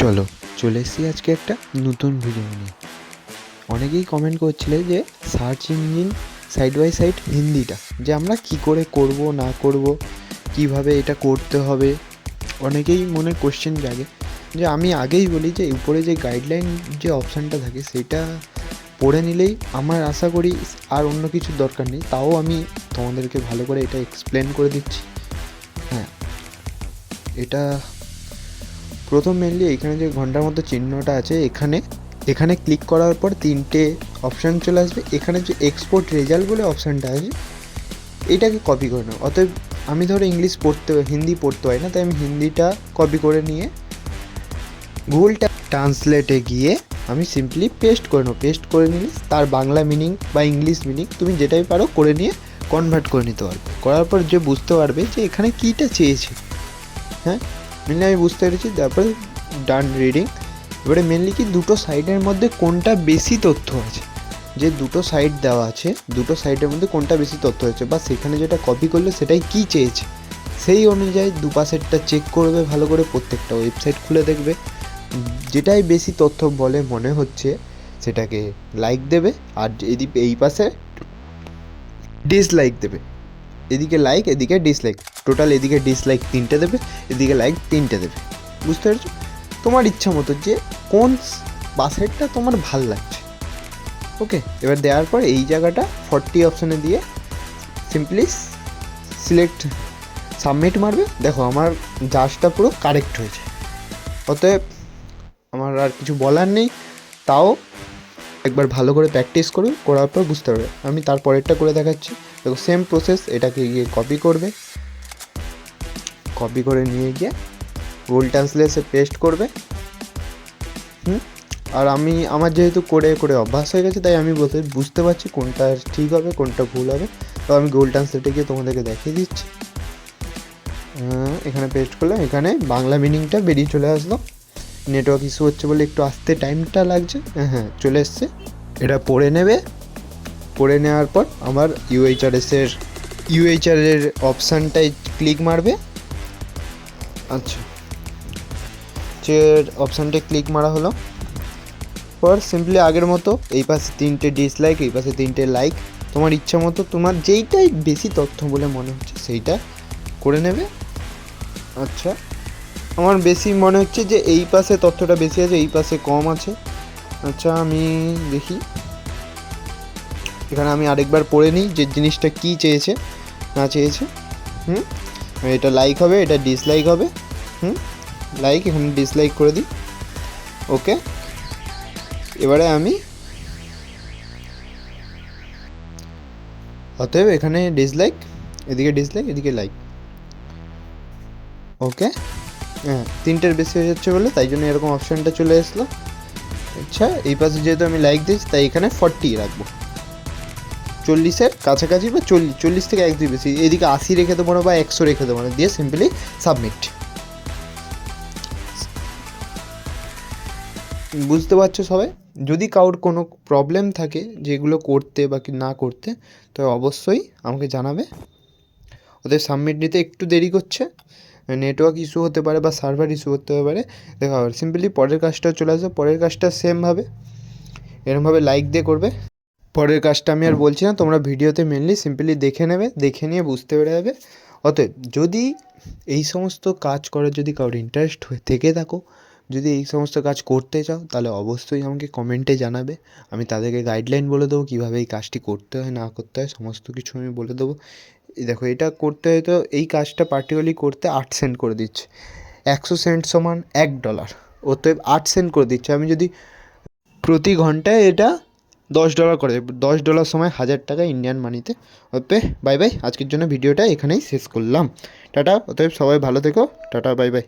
চলো চলে এসেছি আজকে একটা নতুন ভিডিও নিয়ে। অনেকেই কমেন্ট করছিলে যে search engine side by side হিন্দিটা যে আমরা কি করে করব না করব, কিভাবে এটা করতে হবে, অনেকেই মনে কোশ্চেন জাগে। যে আমি আগেই বলি যে উপরে যে গাইডলাইন যে অপশানটা থাকে সেটা পড়ে নিলেই আমার আশা করি আর অন্য কিছুর দরকার নেই। তাও আমি তোমাদেরকে ভালো করে এটা এক্সপ্লেন করে দিচ্ছি। হ্যাঁ, এটা প্রথম মেনলি এখানে যে ঘন্টার মতো চিহ্নটা আছে এখানে ক্লিক করার পর তিনটে অপশান চলে আসবে। এখানে যে এক্সপোর্ট রেজাল্ট বলে অপশানটা আছে এটাকে কপি করে নাও। অতএব আমি ধরো হিন্দি পড়তে হয় না, তাই আমি হিন্দিটা কপি করে নিয়ে গুগল ট্রান্সলেটে গিয়ে আমি সিম্পলি পেস্ট করে নেবো। পেস্ট করে নিলে তার বাংলা মিনিং বা ইংলিশ মিনিং তুমি যেটাই পারো করে নিয়ে কনভার্ট করে নিতে পারবে। করার পর যে বুঝতে পারবে যে এখানে কীটা চেয়েছে। হ্যাঁ, মেনলি আমি বুঝতে পেরেছি। তারপরে ডান রিডিং। এবারে মেনলি কি দুটো সাইডের মধ্যে কোনটা বেশি তথ্য আছে, যে দুটো সাইড দেওয়া আছে দুটো সাইডের মধ্যে কোনটা বেশি তথ্য আছে বা সেখানে যেটা কপি করলে সেটাই কী চেয়েছে সেই অনুযায়ী দুপাশেরটা চেক করবে ভালো করে। প্রত্যেকটা ওয়েবসাইট খুলে দেখবে, যেটাই বেশি তথ্য বলে মনে হচ্ছে সেটাকে লাইক দেবে, আর এদিকে এই পাশে ডিসলাইক দেবে। এদিকে লাইক এদিকে ডিসলাইক, টোটাল এদিকে ডিসলাইক 3টে দেবে, এদিকে লাইক 3টে দেবে। বুঝতে পেরেছো? তোমার ইচ্ছা মতো যে কোন বাসেরটা তোমার ভাল লাগছে। ওকে, এবার দেওয়ার পর এই জায়গাটা 40 অপশানে দিয়ে সিম্পলি সিলেক্ট সাবমিট মারবে। দেখো আমার জাজটা পুরো কারেক্ট হয়েছে। অতএব আমার আর কিছু বলার নেই, তাও একবার ভালো করে প্র্যাকটিস করুন, করার পর বুঝতে পারবে। আমি তারপরেরটা করে দেখাচ্ছি। দেখো সেম প্রসেস, এটাকে গিয়ে কপি করবে, কপি করে নিয়ে গিয়ে গুগল ট্রান্সলেটে পেস্ট করবে। আর আমার যেহেতু করে করে অভ্যাস হয়ে গেছে, তাই আমি বুঝতে পারছি কোনটা ঠিক হবে কোনটা ভুল হবে। তো আমি গুগল ট্রান্সলেটে গিয়ে তোমাদেরকে দেখিয়ে দিচ্ছি। এখানে পেস্ট করলাম, এখানে বাংলা মিনিংটা বেরিয়ে চলে আসলো। নেটওয়ার্ক ইস্যু হচ্ছে বলে একটু আসতে টাইমটা লাগছে। হ্যাঁ, চলে এসছে। এটা পড়ে নেবে। পড়ে নেওয়ার পর আমার ইউএইচআরের অপশানটায় ক্লিক মারবে। আচ্ছা, অপশানটায় ক্লিক মারা হলো পর সিম্পলি আগের মতো এই পাশে 3টে ডিসলাইক, এই পাশে 3টে লাইক। তোমার ইচ্ছা মতো তোমার যেইটাই বেশি তথ্য বলে মনে হচ্ছে সেইটা করে নেবে। আচ্ছা, আমার বেশি মনে হচ্ছে যে এই পাশে তথ্যটা বেশি আছে, এই পাশে কম আছে। আচ্ছা, আমি দেখি এখানে আমি আরেকবার পড়ে নিই যে জিনিসটা কী চেয়েছে না চেয়েছে। এটা লাইক হবে, এটা ডিসলাইক হবে। লাইক, এখানে ডিসলাইক করে দিই। ওকে, এবারে আমি অতএব এখানে ডিসলাইক, এদিকে ডিসলাইক, এদিকে লাইক। ওকে, হ্যাঁ 3টের বেশি হয়ে যাচ্ছে বলে তাই জন্য এরকম অপশানটা চলে আসলো। আচ্ছা, এই পাশে যেহেতু আমি লাইক দিয়েছি তাই এখানে 40 রাখবো, 40-এর কাছাকাছি বা 40 থেকে 1-2 বেশি। এদিকে 80 রেখে দেবো না বা 100 রেখে দেবো না, দিয়ে সিম্পলি সাবমিট। বুঝতে পারছো সবাই? যদি কারোর কোনো প্রবলেম থাকে যেগুলো করতে বা কি না করতে, তো অবশ্যই আমাকে জানাবে। ওদের সাবমিট নিতে একটু দেরি করছে, নেটওয়ার্ক ইস্যু হতে পারে বা সার্ভার ইস্যু হতে পারে। দেখা হবে সিম্পলি পরের কাজটা চলে আসবে। পরের কাজটা সেমভাবে এরমভাবে লাইক দিয়ে করবে। পরের কাজটা আমি আর বলছি না, তোমরা ভিডিওতে মেনলি সিম্পলি দেখে নেবে, দেখে নিয়ে বুঝতে পেরে যাবে। অতএব যদি এই সমস্ত কাজ করার যদি কারোর ইন্টারেস্ট হয়ে থেকে থাকো, যদি এই সমস্ত কাজ করতে চাও, তাহলে অবশ্যই আমাকে কমেন্টে জানাবে। আমি তাদেরকে গাইডলাইন বলে দেবো কীভাবে এই কাজটি করতে হয় না করতে হয়, সমস্ত কিছু আমি বলে দেবো। দেখো এটা করতে হয় তো এই কাজটা পার্টিকুলারলি করতে 8 সেন্ট করে দিচ্ছে। 100 সেন্ট সমান $1। অতএব 8 সেন্ট করে দিচ্ছে। আমি যদি প্রতি ঘন্টায় এটা $10 করে, $10 সময় 1000 টাকা ইন্ডিয়ান মানিতে। ওকে, বাই বাই। আজকের জন্য ভিডিওটা এখানেই শেষ করলাম। টাটা। অতএব সবাই ভালো থেকো। Tata, bye bye.